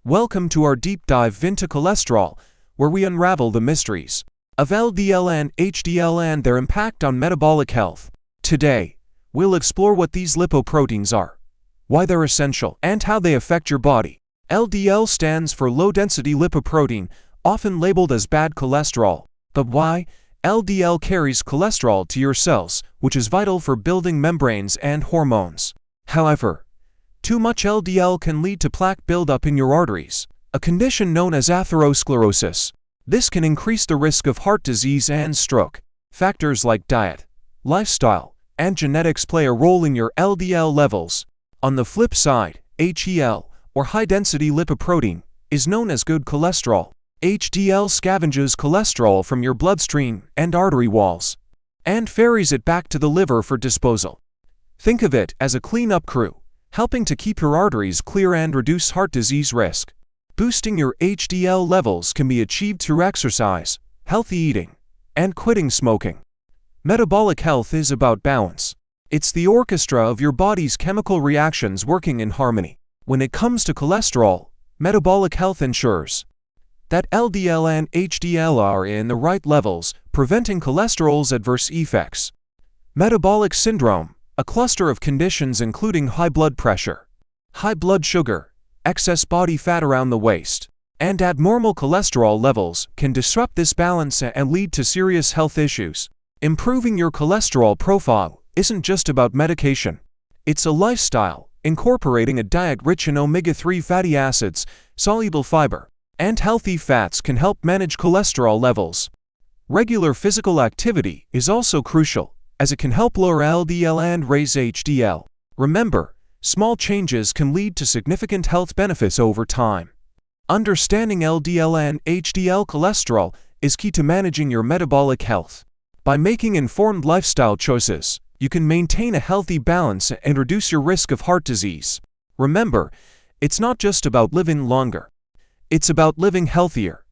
Welcome to our deep dive into cholesterol, where we unravel the mysteries of LDL and HDL and their impact on metabolic health. Today, we'll explore what these lipoproteins are, why they're essential, and how they affect your body. LDL stands for low-density lipoprotein, often labeled as bad cholesterol. But why? LDL carries cholesterol to your cells, which is vital for building membranes and hormones. However, too much LDL can lead to plaque buildup in your arteries, a condition known as atherosclerosis. This can increase the risk of heart disease and stroke. Factors like diet, lifestyle, and genetics play a role in your LDL levels. On the flip side, HEL, or high-density lipoprotein, is known as good cholesterol. HDL scavenges cholesterol from your bloodstream and artery walls, and ferries it back to the liver for disposal. Think of it as a cleanup crew, helping to keep your arteries clear and reduce heart disease risk. Boosting your HDL levels can be achieved through exercise, healthy eating, and quitting smoking. Metabolic health is about balance. It's the orchestra of your body's chemical reactions working in harmony. When it comes to cholesterol, metabolic health ensures that LDL and HDL are in the right levels, preventing cholesterol's adverse effects. Metabolic syndrome, a cluster of conditions including high blood pressure, high blood sugar, excess body fat around the waist, and abnormal cholesterol levels, can disrupt this balance and lead to serious health issues. Improving your cholesterol profile isn't just about medication. It's a lifestyle, incorporating a diet rich in omega-3 fatty acids, soluble fiber, and healthy fats can help manage cholesterol levels. Regular physical activity is also crucial, as it can help lower LDL and raise HDL. Remember, small changes can lead to significant health benefits over time. Understanding LDL and HDL cholesterol is key to managing your metabolic health. By making informed lifestyle choices, you can maintain a healthy balance and reduce your risk of heart disease. Remember, it's not just about living longer. It's about living healthier.